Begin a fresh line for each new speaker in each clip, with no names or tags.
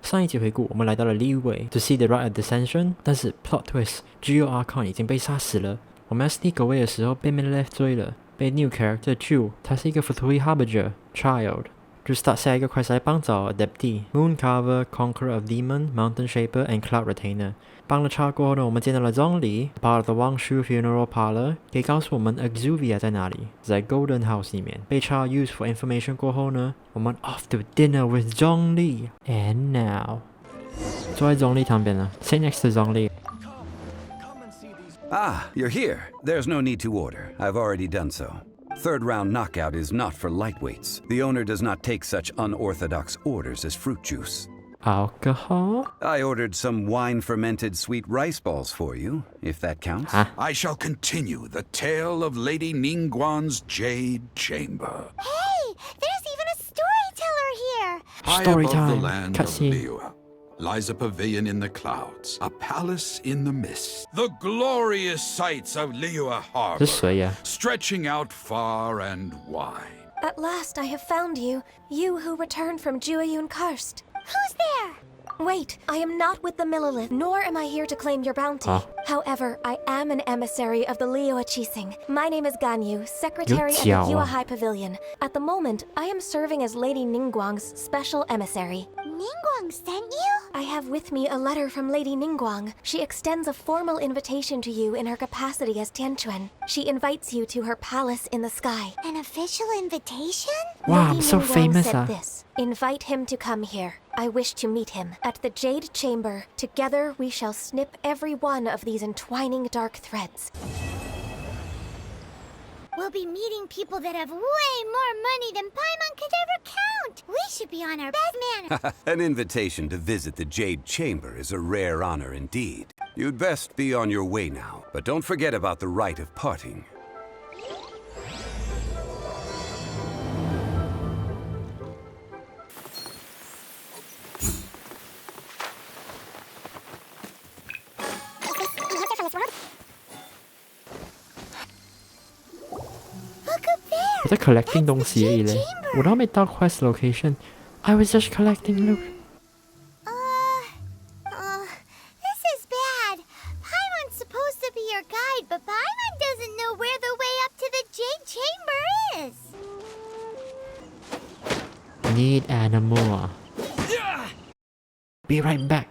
上一集回顾，我们来到了 Liyue to see the right of dissension， 但是 plot twist Geo Archon 已经被杀死了。我们要 sneak away 的时候被 Medelef 追了，被 new character Ju， 他是一个 Futuri Harbinger Child， 就 start 下一个 quest 来帮找 Adepti Mooncarver Conqueror of Demon Mountain Shaper and Cloud Retainer。帮了 Child 过后呢，我们见到了 Zhongli part of the Wangshu Funeral Parlor， 可以告诉我们 Exuvia 在哪里，在 Golden House 里面。被 Child use for information 过后呢，我们 off to dinner with Zhongli and now 坐在 Zhongli 旁边了 sit next to Zhongli。
Ah, you're here. There's no need to order. I've already done so. Third round knockout is not for lightweights. The owner does not take such unorthodox orders as fruit juice.
Alcohol?
I ordered some wine-fermented sweet rice balls for you, if that counts.
I shall continue the tale of Lady Ningguang's Jade Chamber.
Hey, there's even a storyteller here!
High
Story
above
time.
the land
Cutscene.
of Liyue lies a pavilion in the clouds, a palace in the mist. The glorious sights of Liyue
这
Harbor,
是谁呀？
stretching out far and wide.
At last I have found you, you who returned from Jueyun Karst. Who's there? Wait, I am not with the Millelith, nor am I here to claim your bounty.
Huh?
However, I am an emissary of the Liyue Chising. My name is Ganyu, secretary of the
Jiao.
Yue High Pavilion. At the moment, I am serving as Lady Ningguang's special emissary. Ningguang sent you? I have with me a letter from Lady Ningguang. She extends a formal invitation to you in her capacity as Tianquan. She invites you to her palace in the sky. An official invitation?
Wow, I'm
Lady
so
Ningguang
famous,
said this. Invite him to come here. I wish to meet him at the Jade Chamber. Together we shall snip every one of these entwining dark threads.
We'll be meeting people that have way more money than Paimon could ever count. We should be on our best manner.
An invitation to visit the Jade Chamber is a rare honor indeed. You'd best be on your way now, but don't forget about the rite of parting.
Look up there.
我在 collecting 东西而已嘞，我都还没到 quest location。I was just collecting loot.
This is bad. Paimon's supposed to be your guide, but Paimon doesn't know where the way up to the Jade Chamber is.
Need animal. Be right back.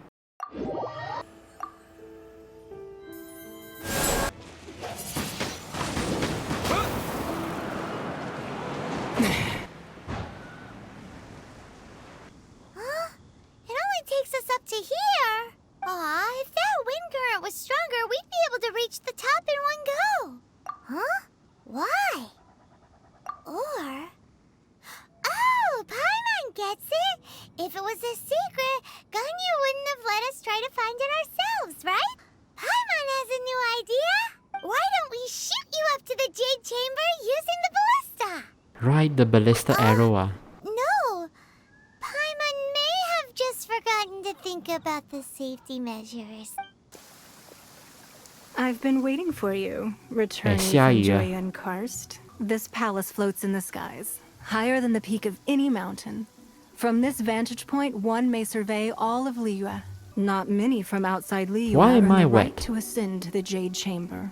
It only takes us up to here. Aw, if that wind current was stronger, we'd be able to reach the top in one go. Huh? Why? Or... Oh, Paimon gets it. If it was a secret, Ganyu wouldn't have let us try to find it ourselves, right? Paimon has a new idea. Why don't we shoot you up to the Jade Chamber using the ballista?
Right, the ballista arrow.
No. Paimon may have just forgotten to think about the safety measures.
I've been waiting for you, returning from
下雨啊。
Jueyun Karst. This palace floats in the skies, higher than the peak of any mountain. From this vantage point, one may survey all of Liyue. Not many from outside Liyue
Why am
earn
I
the right
wet?
to ascend to the Jade Chamber.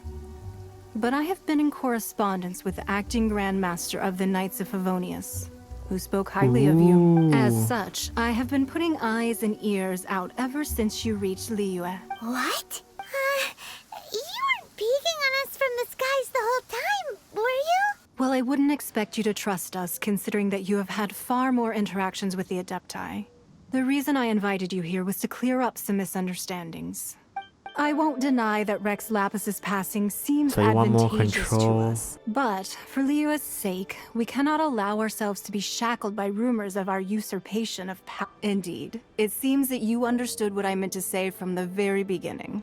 But I have been in correspondence with the acting Grand Master of the Knights of Favonius, who spoke highly of you.
Ooh.
As such, I have been putting eyes and ears out ever since you reached Liyue.
What? You weren't peeking on us from the skies the whole time, were you?
Well, I wouldn't expect you to trust us, considering that you have had far more interactions with the Adepti. The reason I invited you here was to clear up some misunderstandings. I won't deny that Rex Lapis's passing seems
So you want more
advantageous to
control?
us. But, for Liyue's sake, we cannot allow ourselves to be shackled by rumors of our usurpation of power. Indeed, it seems that you understood what I meant to say from the very beginning.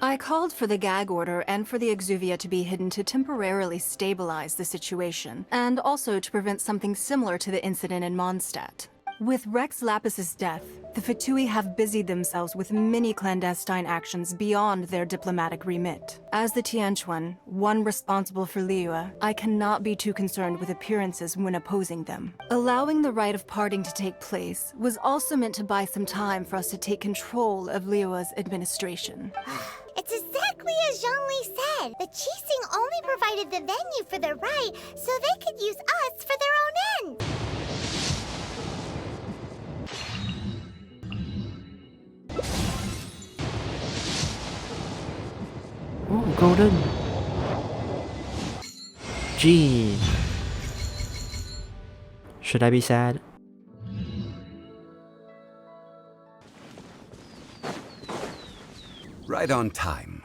I called for the gag order and for the Exuvia to be hidden to temporarily stabilize the situation, and also to prevent something similar to the incident in Mondstadt. With Rex Lapis's death, the Fatui have busied themselves with many clandestine actions beyond their diplomatic remit. As the Tianquan, one responsible for Liyue, I cannot be too concerned with appearances when opposing them. Allowing the rite of parting to take place was also meant to buy some time for us to take control of Liyue's administration.
It's exactly as Zhongli said. The Qixing only provided the venue for the rite so they could use us for their own ends.
Oh, golden. Gee. Should I be sad?
Right on time.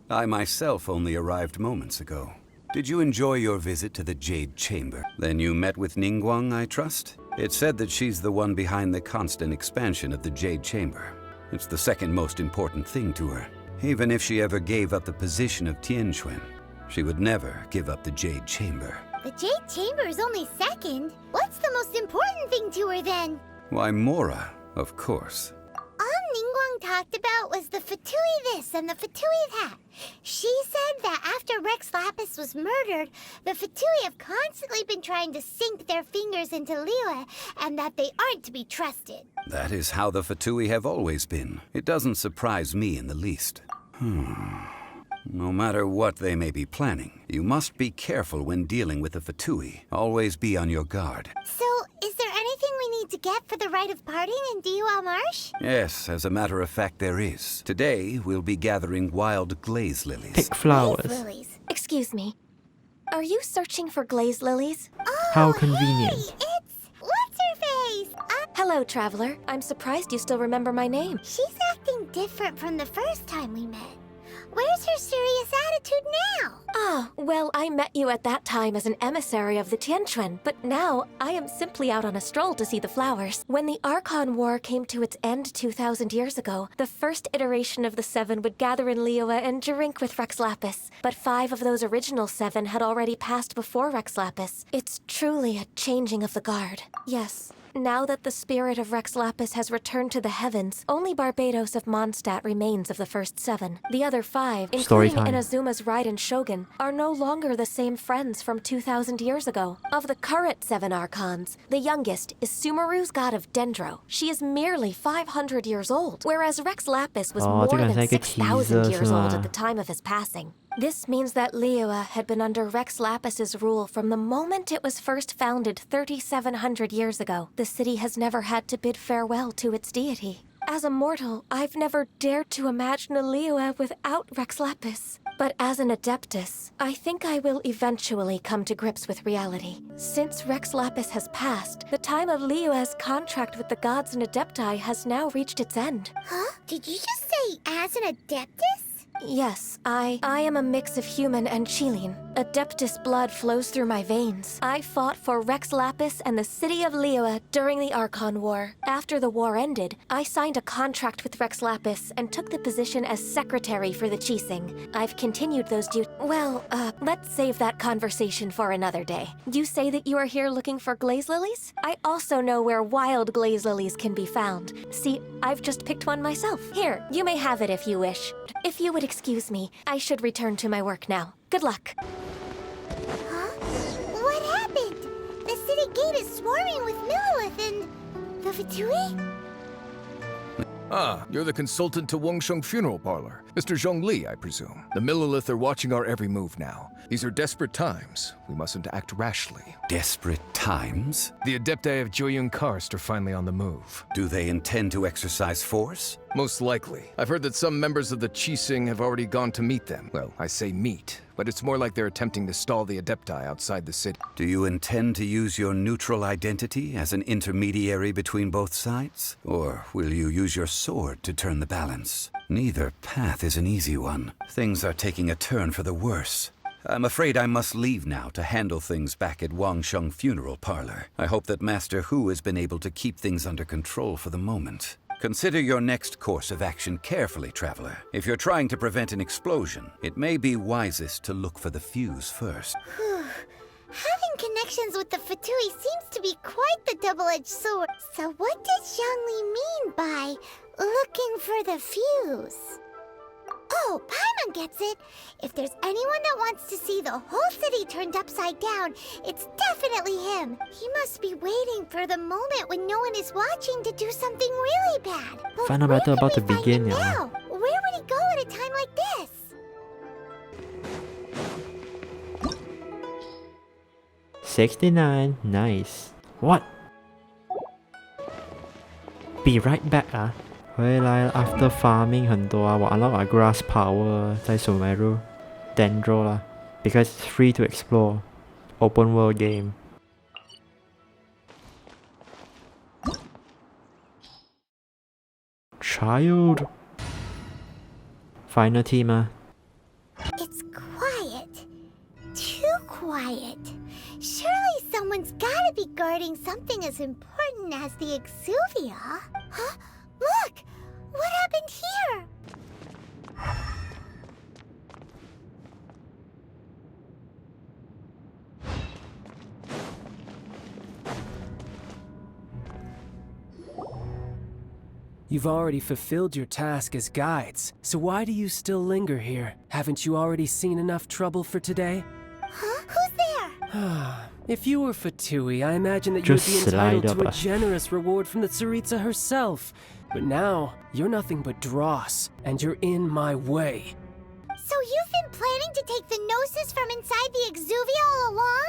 I myself only arrived moments ago. Did you enjoy your visit to the Jade Chamber? Then you met with Ningguang, I trust? It's said that she's the one behind the constant expansion of the Jade Chamber. It's the second most important thing to her. Even if she ever gave up the position of Tianquan, she would never give up the Jade Chamber.
The Jade Chamber is only second. What's the most important thing to her then?
Why, Mora, of course.
All Ningguang talked about was the Fatui this and the Fatui that. She said that after Rex Lapis was murdered, the Fatui have constantly been trying to sink their fingers into Liyue, and that they aren't to be trusted.
That is how the Fatui have always been. It doesn't surprise me in the least. No matter what they may be planning, you must be careful when dealing with the Fatui. Always be on your guard.
So, is there anything we need to get for the rite of parting in Dihua Marsh?
Yes, as a matter of fact, there is. Today, we'll be gathering wild glaze lilies.
Pick flowers.
Glaze lilies.
Excuse me. Are you searching for glaze lilies?
Oh,
How convenient.
Hey, it's... What's-her-face?
Hello, traveler. I'm surprised you still remember my name.
She's acting different from the first time we met. Where's her serious attitude now?
Ah, well, I met you at that time as an emissary of the Tianquan, but now I am simply out on a stroll to see the flowers. When the Archon War came to its end 2,000 years ago, the first iteration of the Seven would gather in Liyue and drink with Rex Lapis. But 5 of those original 7 had already passed before Rex Lapis. It's truly a changing of the guard. Yes. Now that the spirit of Rex Lapis has returned to the heavens, only Barbados of Mondstadt remains of the first 7. The other 5, including
Storytime.
Inazuma's Raiden Shogun, are no longer the same friends from 2,000 years ago. Of the current 7 Archons, the youngest is Sumeru's god of Dendro. She is merely 500 years old, whereas Rex Lapis was more than 6,000 years old at the time of his passing. This means that Liyue had been under Rex Lapis's rule from the moment it was first founded 3,700 years ago. The city has never had to bid farewell to its deity. As a mortal, I've never dared to imagine a Liyue without Rex Lapis. But as an Adeptus, I think I will eventually come to grips with reality. Since Rex Lapis has passed, the time of Liyue's contract with the gods and Adepti has now reached its end.
Huh? Did you just say as an Adeptus?
Yes, I am a mix of human and Chilean. Adeptus blood flows through my veins. I fought for Rex Lapis and the city of Liyue during the Archon War. After the war ended, I signed a contract with Rex Lapis and took the position as secretary for the Qixing. I've continued those duties. Well, let's save that conversation for another day. You say that you are here looking for glaze lilies? I also know where wild glaze lilies can be found. See, I've just picked one myself. Here, you may have it if you wish. If you would excuse me, I should return to my work now. Good luck.
Huh? What happened? The city gate is swarming with Millilith and... the Fatui?
Ah, you're the consultant to Wangsheng Funeral Parlor. Mr. Zhongli, I presume. The Millilith are watching our every move now. These are desperate times. We mustn't act rashly.
Desperate times?
The Adepti of Joyun Karst are finally on the move.
Do they intend to exercise force?
Most likely. I've heard that some members of the Qixing have already gone to meet them. Well, I say meet, but it's more like they're attempting to stall the Adepti outside the city.
Do you intend to use your neutral identity as an intermediary between both sides? Or will you use your sword to turn the balance? Neither path is an easy one. Things are taking a turn for the worse. I'm afraid I must leave now to handle things back at Wangsheng Funeral Parlor. I hope that Master Hu has been able to keep things under control for the moment. Consider your next course of action carefully, traveler. If you're trying to prevent an explosion, it may be wisest to look for the fuse first.
Having connections with the Fatui seems to be quite the double-edged sword. So what did Zhongli mean by looking for the fuse? Oh, Paimon gets it. If there's anyone that wants to see the whole city turned upside down, it's definitely him. He must be waiting for the moment when no one is watching to do something really bad. But
Final
where
battle
can
about
we
to
find
begin
him
now.
now? Where would he go at a time like this?
69, nice. What? Be right back 啊！回来了 after farming 很多啊，我 unlock 了 grass power 在 Sumeru Dendro 啦 because it's free to explore open world game. Child. Final team 啊
It's quiet. Too quiet. Surely someone's gotta be guarding something as important as the Exuvia. Huh? Look! What happened here?
You've already fulfilled your task as guides, so why do you still linger here? Haven't you already seen enough trouble for today?
Huh? Who's there?
If you were Fatui, I imagine that you would
Just
be entitled
slide
to a
up.
generous reward from the Tsaritsa herself. But now, you're nothing but dross, and you're in my way.
So you've been planning to take the Gnosis from inside the Exuvia all along?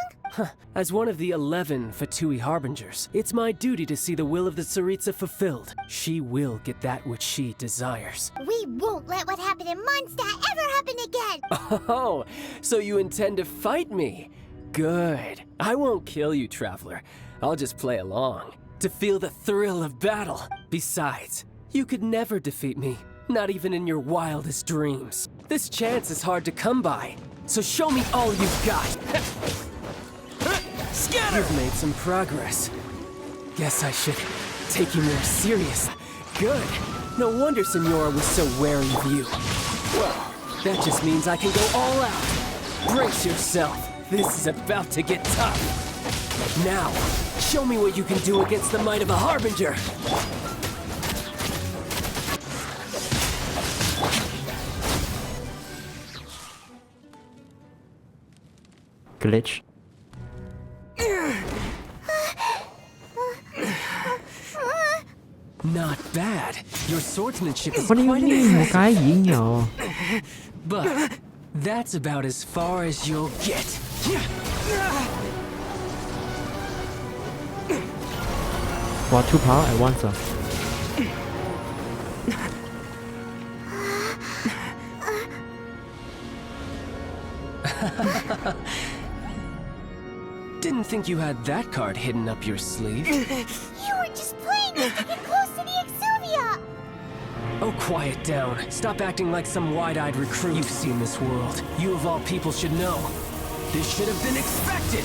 As one of the 11 Fatui Harbingers, it's my duty to see the will of the Tsaritsa fulfilled. She will get that which she desires.
We won't let what happened in Mondstadt ever happen again!
Oh, so you intend to fight me? Good. I won't kill you, Traveler. I'll just play along, to feel the thrill of battle. Besides, you could never defeat me, not even in your wildest dreams. This chance is hard to come by, so show me all you've got. Scatter! You've made some progress. Guess I should take you more serious. Good. No wonder Senora was so wary of you. Well, that just means I can go all out. Brace yourself. This is about to get tough. Now, show me what you can do against the might of a Harbinger.
glitch.
Not bad. Your swordsmanship is
What do you
quite
mean? 我刚才已经有
But that's about as far as you'll get.
哇 two power at once 啊
Didn't think you had that card hidden up your sleeve.
You were just playing us to get close to the Exuvia!
Oh, quiet down. Stop acting like some wide-eyed recruit. You've seen this world. You of all people should know. This should have been expected.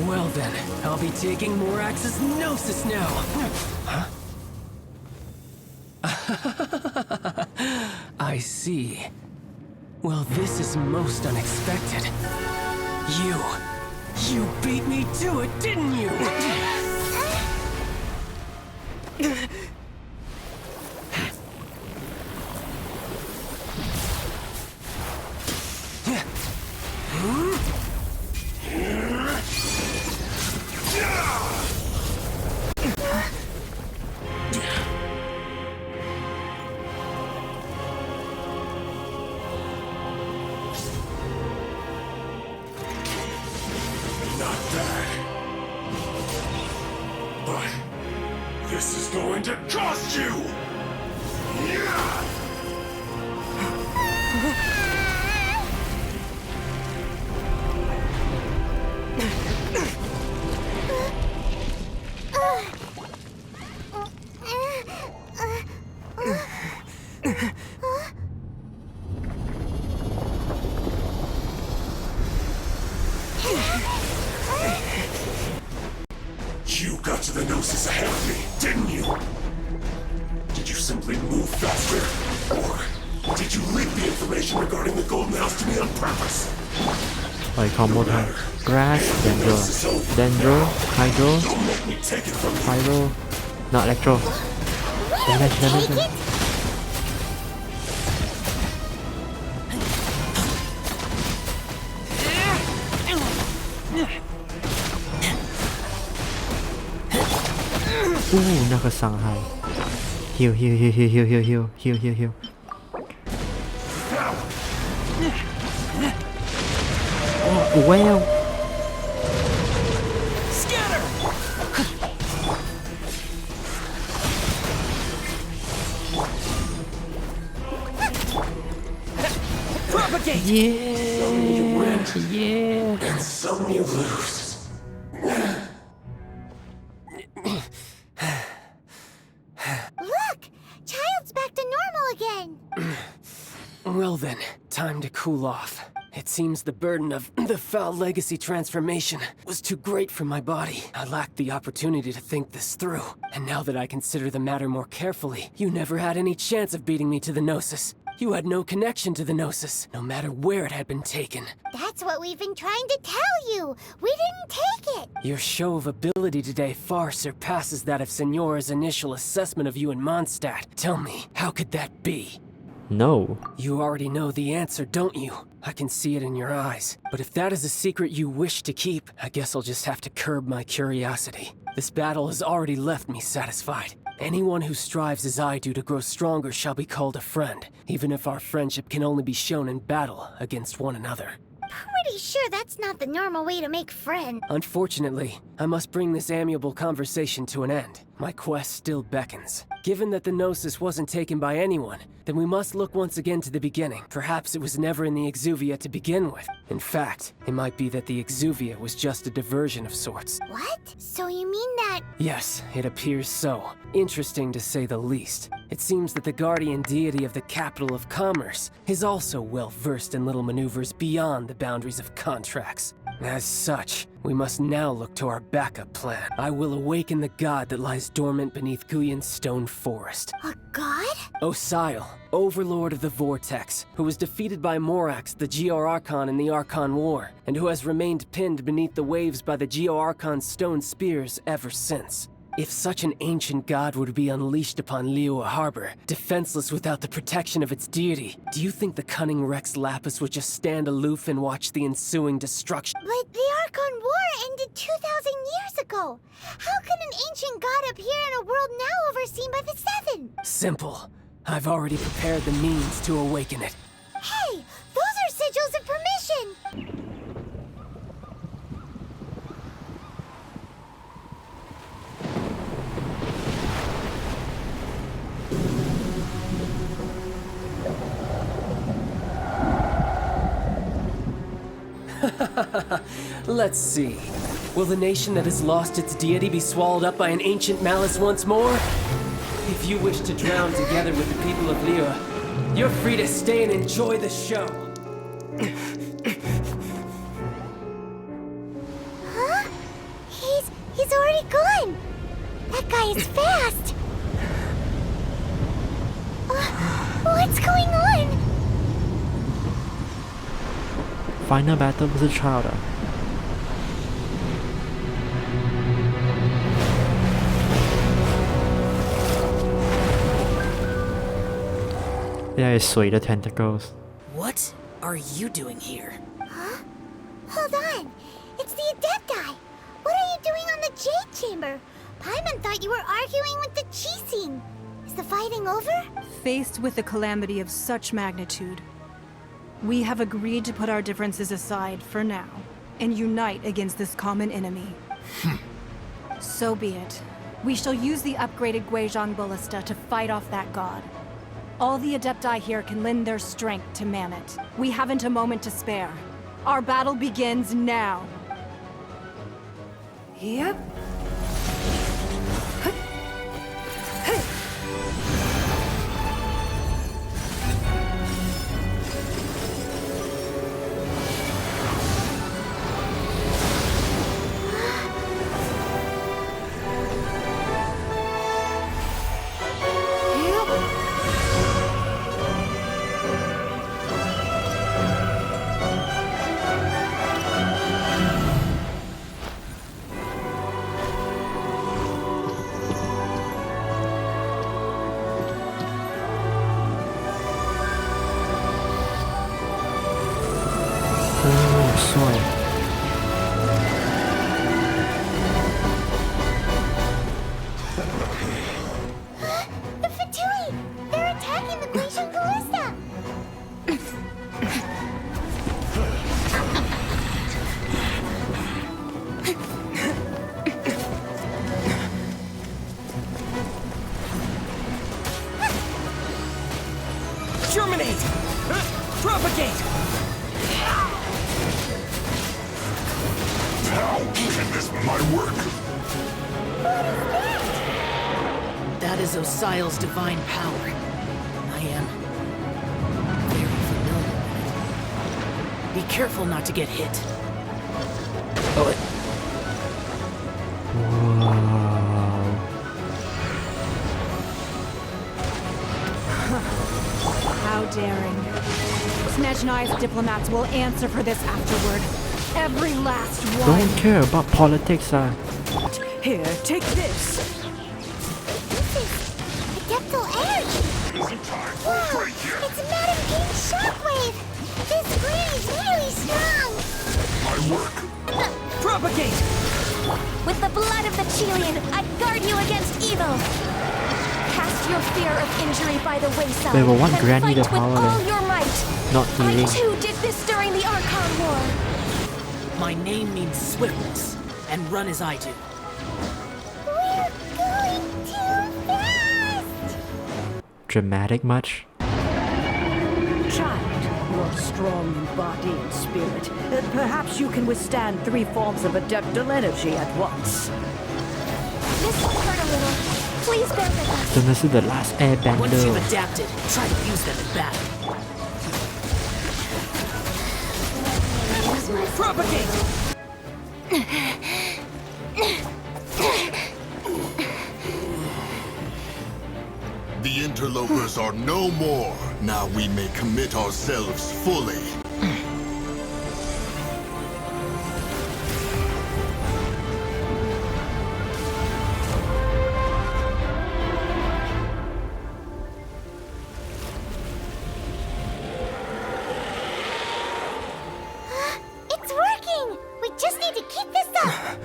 Well then, I'll be taking Morax's Gnosis now. Huh? I see. Well, this is most unexpected. You beat me to it, didn't you?
Not bad. But this is going to cost you! Yeah! You got to the Gnosis ahead of me, didn't you? Did you simply move faster? Or Did you leak the information regarding the Golden House to me on purpose?
ปล่อยคอมโบไทย grass dendro dendro hydro
Don't make me take it from you.
pyro not electro damage damage
Take it?
ooh 那个伤害 heal heal heal heal heal heal heal heal heal heal oh well
Propagate!
yeah yeah
And some you lose.
Look! Child's back to normal again!
Well then, time to cool off. It seems the burden of the foul legacy transformation was too great for my body. I lacked the opportunity to think this through. And now that I consider the matter more carefully, you never had any chance of beating me to the Gnosis. You had no connection to the Gnosis, no matter where it had been taken.
That's what we've been trying to tell you! We didn't take it!
Your show of ability today far surpasses that of Signora's initial assessment of you in Mondstadt. Tell me, how could that be?
no
You already know the answer, don't you? I can see it in your eyes. But if that is a secret you wish to keep, I guess I'll just have to curb my curiosity. This battle has already left me satisfied. Anyone who strives as I do to grow stronger shall be called a friend, even if our friendship can only be shown in battle against one another.
Pretty sure that's not the normal way to make friends.
Unfortunately, I must bring this amiable conversation to an end. My quest still beckons. Given that the Gnosis wasn't taken by anyone, then we must look once again to the beginning. Perhaps it was never in the Exuvia to begin with. In fact, it might be that the Exuvia was just a diversion of sorts.
What? So you mean that...
Yes, it appears so. Interesting to say the least. It seems that the guardian deity of the capital of commerce is also well versed in little maneuvers beyond the boundaries of contracts. As such, we must now look to our backup plan. I will awaken the god that lies dormant beneath Guyon's stone forest.
a god?
Osial, overlord of the Vortex, who was defeated by Morax, the Geo-Archon in the Archon War, and who has remained pinned beneath the waves by the Geo-Archon's stone spears ever since. If such an ancient god were to be unleashed upon Liyue Harbor, defenseless without the protection of its deity, do you think the cunning Rex Lapis would just stand aloof and watch the ensuing destruction?
But the Archon War ended 2,000 years ago! How can an ancient god appear in a world now overseen by the Seven?
Simple. I've already prepared the means to awaken it.
Hey! Those are sigils of permission!
Let's see. Will the nation that has lost its deity be swallowed up by an ancient malice once more? If you wish to drown together with the people of Liyue, you're free to stay and enjoy the show.
Huh? He's already gone! That guy is fast! What's going on?
final battle 不是 trial 的 Yeah, it's 水的 tentacles.
What are you doing here?
Huh? Hold on! It's the Adepti! What are you doing on the Jade Chamber? Paimon thought you were arguing with the Chising. Is the fighting over?
Faced with a calamity of such magnitude, we have agreed to put our differences aside for now and unite against this common enemy. So be it. We shall use the upgraded Guizhong Ballista to fight off that god. All the Adepti here can lend their strength to man it. We haven't a moment to spare. Our battle begins now. Yep.
สวย
The Fatui! They're attacking the Genshin Ballista!
Germinate! Propagate!
How can this be my work?
That is Osial's divine power. I am very familiar with it. Be careful not to get hit.
Wow.
How daring. Snezhnai's diplomats will answer for this afterward. Every last one.
Don't care about politics,
Here, take this!
Adeptal Edge! Whoa! It's Madame Ping's shockwave! This green is really strong!
My work.
Propagate!
With the blood of the Chilian, I guard you against evil! Cast your fear of injury by the wayside,
Wait, but one
and
granny
fight
the
with
power
all
then.
your might!
Not
I
healing.
too did this during the Archon War!
My name means swiftness, and run as I do.
We're going too fast!
Dramatic much?
Child, you're strong in body and spirit. Perhaps you can withstand 3 forms of adeptal energy at once.
This will hurt a little. Please bear with us.
真的是 the last
Once
airbender.
you've adapted, try to use them in battle. Propagate!
The interlopers are no more. Now we may commit ourselves fully.
It's working! We just need to keep this up!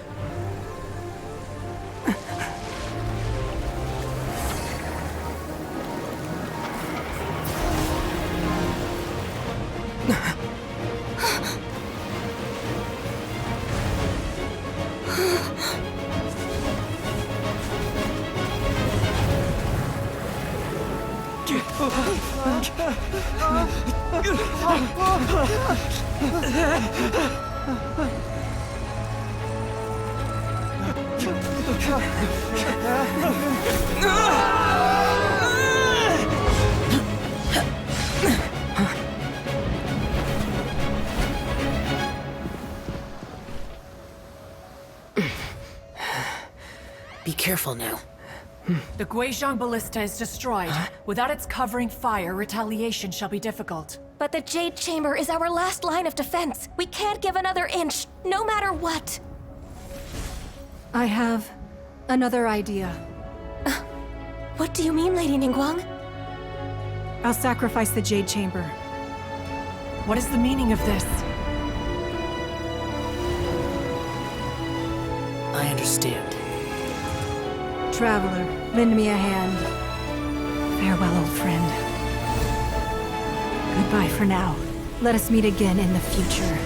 Be careful now.
The Guizhong Ballista is destroyed. Without its covering fire, retaliation shall be difficult.
But the Jade Chamber is our last line of defense. We can't give another inch, no matter what.
I have another idea.
What do you mean, Lady Ningguang?
I'll sacrifice the Jade Chamber.
What is the meaning of this?
I understand.
Traveler, lend me a hand. Farewell, old friend. Goodbye for now. Let us meet again in the future.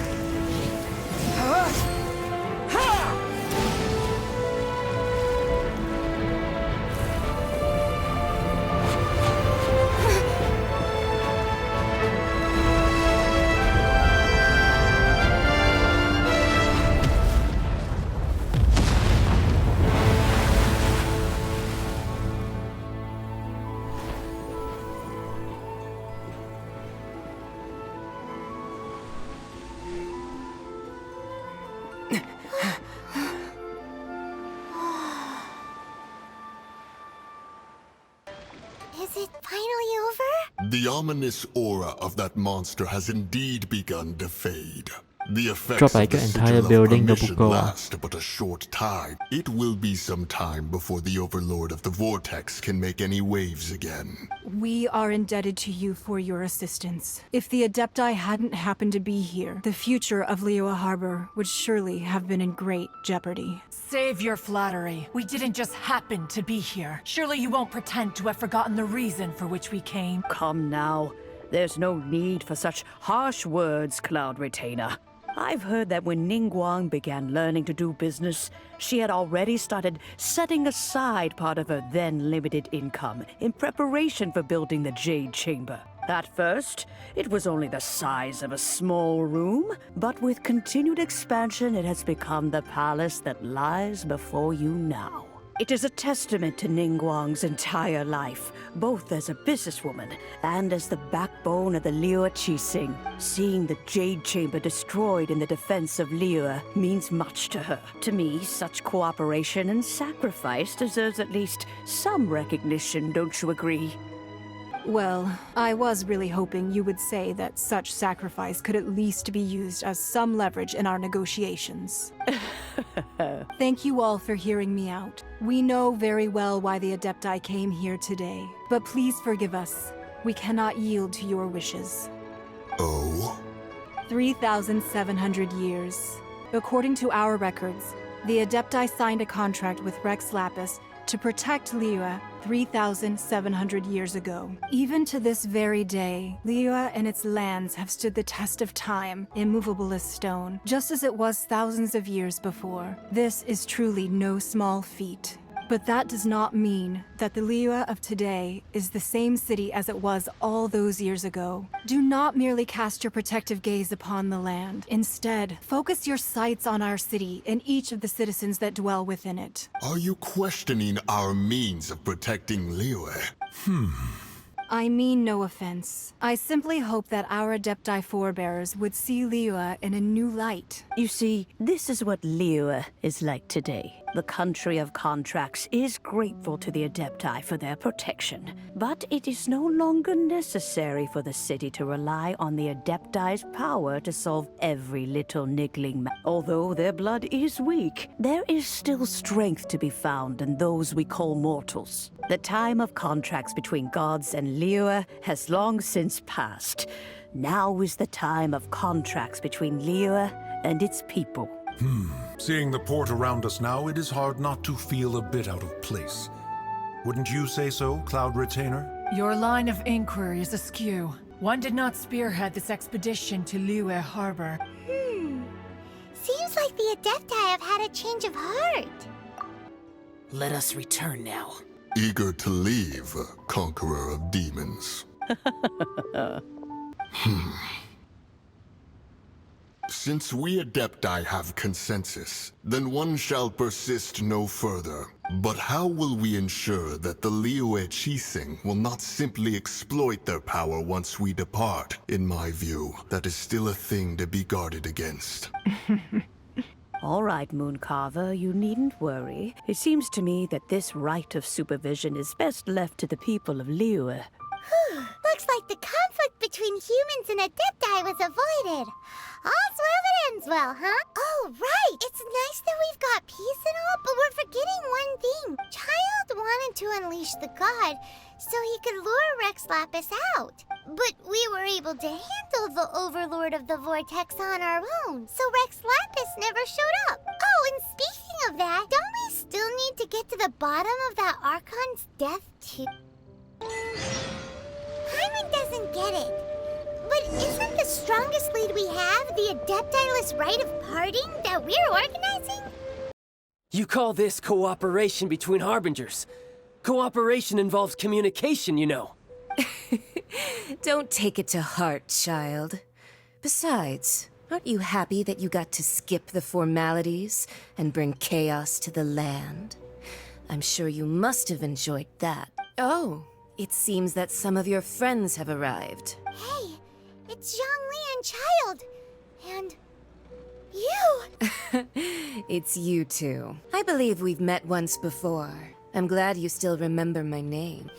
Is it finally over?
The ominous aura of that monster has indeed begun to fade. The effects
Drop
of
like
the
an entire
sigil of
building no
permission
buko.
last but a short time. It will be some time before the Overlord of the Vortex can make any waves again.
We are indebted to you for your assistance. If the Adepti hadn't happened to be here, the future of Liyue Harbor would surely have been in great jeopardy.
Save your flattery. We didn't just happen to be here. Surely you won't pretend to have forgotten the reason for which we came.
Come now. There's no need for such harsh words, Cloud Retainer. I've heard that when Ningguang began learning to do business, she had already started setting aside part of her then limited income in preparation for building the Jade Chamber. At first, it was only the size of a small room, but with continued expansion, it has become the palace that lies before you now. It is a testament to Ningguang's entire life, both as a businesswoman and as the backbone of the Liyue Qixing. Seeing the Jade Chamber destroyed in the defense of Liyue means much to her. To me, such cooperation and sacrifice deserves at least some recognition, don't you agree?
Well, I was really hoping you would say that such sacrifice could at least be used as some leverage in our negotiations. Thank you all for hearing me out. We know very well why the Adepti came here today, but please forgive us. We cannot yield to your wishes.
Oh?
3,700 years. According to our records, the Adepti signed a contract with Rex Lapis to protect Liyue 3,700 years ago. Even to this very day, Liyue and its lands have stood the test of time, immovable as stone, just as it was thousands of years before. This is truly no small feat. But that does not mean that the Liyue of today is the same city as it was all those years ago. Do not merely cast your protective gaze upon the land. Instead, focus your sights on our city and each of the citizens that dwell within it.
Are you questioning our means of protecting Liyue?
I mean no offense. I simply hope that our Adepti forebears would see Liyue in a new light.
You see, this is what Liyue is like today. The country of contracts is grateful to the Adepti for their protection, but it is no longer necessary for the city to rely on the Adepti's power to solve every little niggling Although their blood is weak, there is still strength to be found in those we call mortals. The time of contracts between gods and Liyue has long since passed. Now is the time of contracts between Liyue and its people.
Seeing the port around us now, it is hard not to feel a bit out of place. Wouldn't you say so, Cloud Retainer?
Your line of inquiry is askew. One did not spearhead this expedition to Liyue Harbor.
Seems like the Adepti have had a change of heart.
Let us return now.
Eager to leave, conqueror of demons. Since we Adepti have consensus, then one shall persist no further. But how will we ensure that the Liyue Qixing will not simply exploit their power once we depart? In my view, that is still a thing to be guarded against.
All right, Mooncarver, you needn't worry. It seems to me that this right of supervision is best left to the people of Liyue.
Looks like the conflict between humans and Adepti was avoided. All's well that ends well, huh? Oh, right! It's nice that we've got peace and all, but we're forgetting one thing. Child wanted to unleash the god so he could lure Rex Lapis out. But we were able to handle the Overlord of the Vortex on our own, so Rex Lapis never showed up. Oh, and speaking of that, don't we still need to get to the bottom of that Archon's death too? Hyman doesn't get it. But isn't the strongest lead we have the Adepti-less rite of parting that we're organizing?
You call this cooperation between Harbingers. Cooperation involves communication, you know.
Don't take it to heart, child. Besides, aren't you happy that you got to skip the formalities and bring chaos to the land? I'm sure you must have enjoyed that. Oh, it seems that some of your friends have arrived.
Hey, it's Zhongli and Child. And you!
It's you two. I believe we've met once before. I'm glad you still remember my name.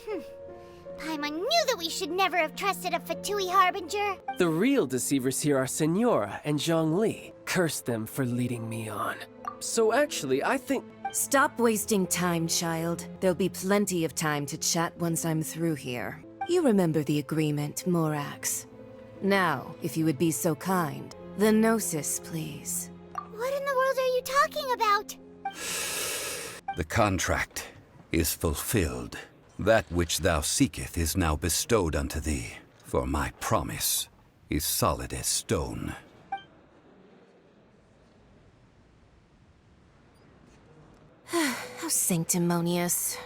Paimon knew that we should never have trusted a Fatui Harbinger.
The real deceivers here are Senora and Zhongli. Curse them for leading me on. So actually, I think...
Stop wasting time, child. There'll be plenty of time to chat once I'm through here. You remember the agreement, Morax. Now, if you would be so kind, the Gnosis, please.
What in the world are you talking about?
The contract is fulfilled. That which thou seeketh is now bestowed unto thee, for my promise is solid as stone.
How sanctimonious.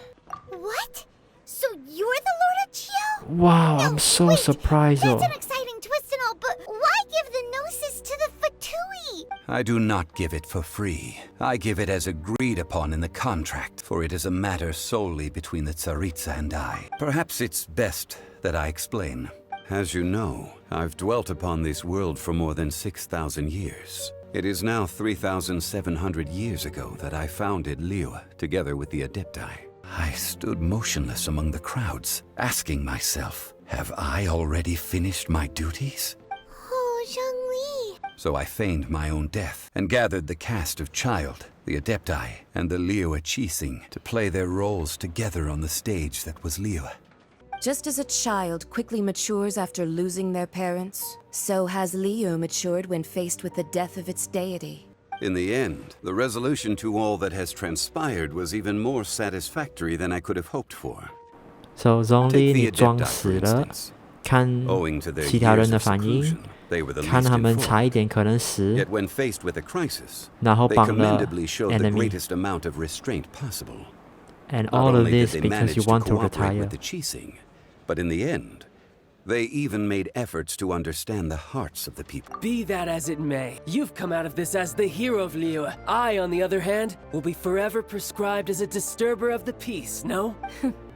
What? So you're the Lord of Chio?
Wow,
No,
I'm so
wait,
surprised.
That's an exciting twist and all, but why give the Gnosis to the Fatui?
I do not give it for free. I give it as agreed upon in the contract, for it is a matter solely between the Tsaritsa and I. Perhaps it's best that I explain. As you know, I've dwelt upon this world for more than 6,000 years. It is now 3,700 years ago that I founded Liyue, together with the Adepti. I stood motionless among the crowds, asking myself, have I already finished my duties?
Oh, Zhongli.
So I feigned my own death and gathered the cast of Child, the Adepti, and the Liyue Qixing to play their roles together on the stage that was Liyue.
Just as a child quickly matures after losing their parents, so has Liyue matured when faced with the death of its deity.
In the end, the resolution to all that has transpired was even more satisfactory than I could have hoped for.
So Zhongli
Take the
你装
Adepti,
死
for
了，
instance.
看
Owing to their
其他
years
人的
of
反应，
seclusion, they were the
看
least
他们差一
informed.
点可能死，
Yet when faced with a crisis,
然后
they
帮了
commendably showed the
enemy.
greatest amount of restraint possible.
And
Not
all of
only did
this
they
because you
manage to
want to
cooperate
retire.
with the Qixing, but in the end, they even made efforts to understand the hearts of the people.
Be that as it may, you've come out of this as the hero of Liyue. I, on the other hand, will be forever prescribed as a disturber of the peace, no?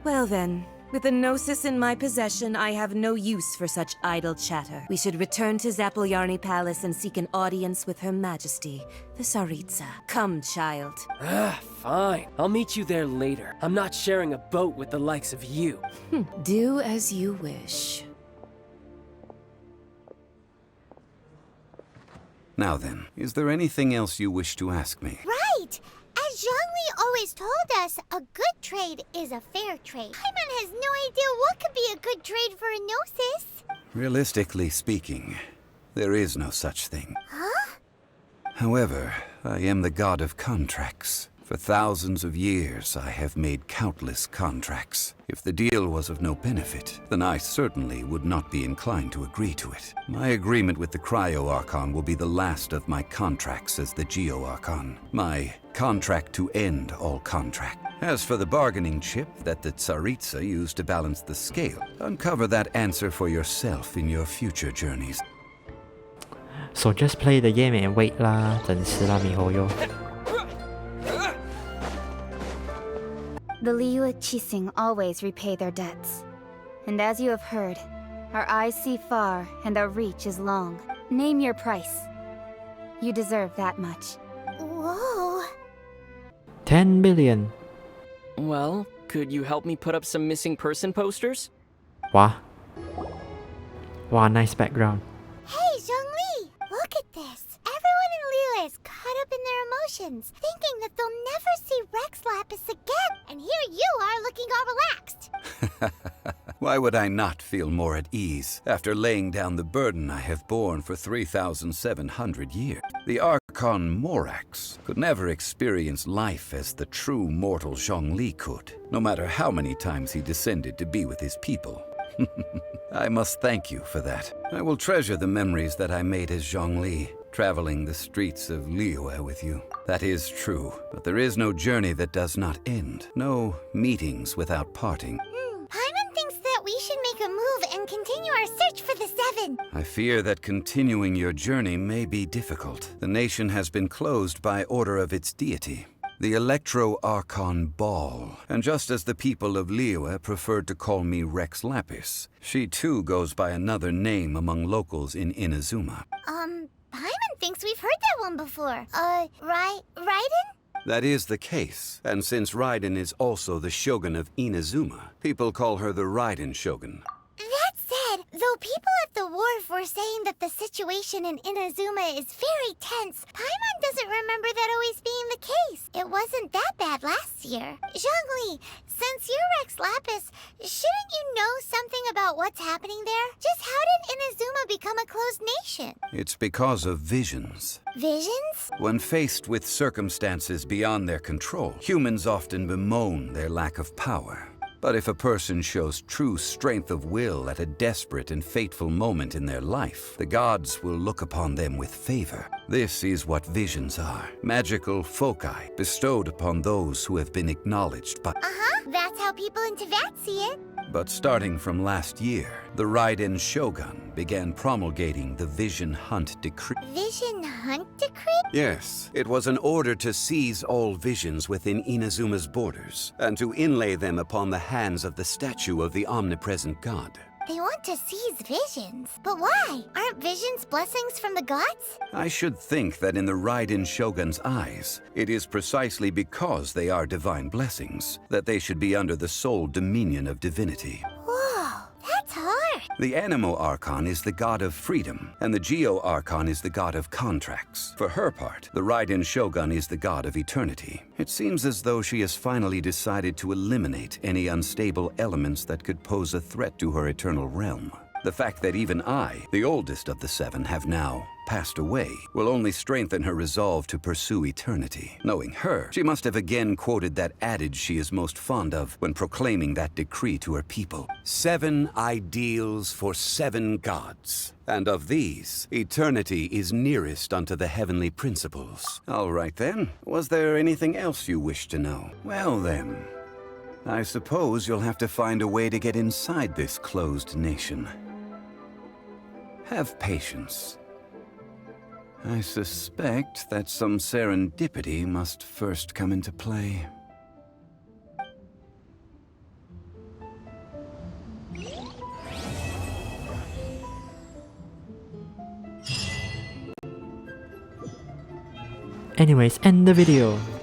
Well then, with the Gnosis in my possession, I have no use for such idle chatter. We should return to Zapolyarny Palace and seek an audience with Her Majesty, the Tsaritsa. Come, child.
Fine. I'll meet you there later. I'm not sharing a boat with the likes of you.
Do as you wish.
Now then, is there anything else you wish to ask me?
Right! As Zhongli always told us, a good trade is a fair trade. Paimon has no idea what could be a good trade for a Gnosis.
Realistically speaking, there is no such thing.
Huh?
However, I am the god of contracts. For thousands of years, I have made countless contracts. If the deal was of no benefit, then I certainly would not be inclined to agree to it. My agreement with the Cryo-Archon will be the last of my contracts as the Geo-Archon. My contract to end all contract. As for the bargaining chip that the Tsaritsa used to balance the scale, uncover that answer for yourself in your future journeys.
So just play the game and wait 啦，等死啦猕猴哟。
The Liyue Qixing always repay their debts. And as you have heard, our eyes see far and our reach is long. Name your price. You deserve that much.
Whoa.
10 billion.
Well, could you help me put up some missing person posters?
哇，哇 nice background.
Hey, Zhongli! Look at this. Everyone in Liyue is caught up in their emotions, thinking that they'll never see Rex Lapis again. And here you are looking all relaxed.
Why would I not feel more at ease after laying down the burden I have borne for 3,700 years? The Archon Morax could never experience life as the true mortal Zhongli could, no matter how many times he descended to be with his people. I must thank you for that. I will treasure the memories that I made as Zhongli, traveling the streets of Liyue with you. That is true, but there is no journey that does not end. No meetings without parting.
Paimon thinks that we should make a move and continue our search for the Seven.
I fear that continuing your journey may be difficult. The nation has been closed by order of its deity, the Electro-Archon Ball. And just as the people of Liyue preferred to call me Rex Lapis, she too goes by another name among locals in Inazuma.
Paimon thinks we've heard that one before. Raiden?
That is the case, and since Raiden is also the shogun of Inazuma, people call her the Raiden Shogun.
That said, though people at the wharf were saying that the situation in Inazuma is very tense, Paimon doesn't remember that always being the case. It wasn't that bad last year. Zhongli, since you're Rex Lapis, shouldn't you know something about what's happening there? Just how did Inazuma become a closed nation?
It's because of visions.
Visions?
When faced with circumstances beyond their control, humans often bemoan their lack of power. But if a person shows true strength of will at a desperate and fateful moment in their life, the gods will look upon them with favor. This is what visions are. Magical foci bestowed upon those who have been acknowledged by...
That's how people in Teyvat see it.
But starting from last year, the Raiden Shogun began promulgating the Vision Hunt Decree.
Vision Hunt Decree?
Yes, it was an order to seize all visions within Inazuma's borders, and to inlay them upon the hands of the statue of the omnipresent god.
They want to seize visions. But why? Aren't visions blessings from the gods?
I should think that in the Raiden Shogun's eyes, it is precisely because they are divine blessings that they should be under the sole dominion of divinity.
Whoa, that's hard.
The Anemo Archon is the god of freedom, and the Geo Archon is the god of contracts. For her part, the Raiden Shogun is the god of eternity. It seems as though she has finally decided to eliminate any unstable elements that could pose a threat to her eternal realm. The fact that even I, the oldest of the seven, have now passed away will only strengthen her resolve to pursue eternity. Knowing her, she must have again quoted that adage she is most fond of when proclaiming that decree to her people. 7 ideals for 7 gods. And of these, eternity is nearest unto the heavenly principles. All right then, was there anything else you wish to know? Well then, I suppose you'll have to find a way to get inside this closed nation. Have patience. I suspect that some serendipity must first come into play.
Anyways, end the video.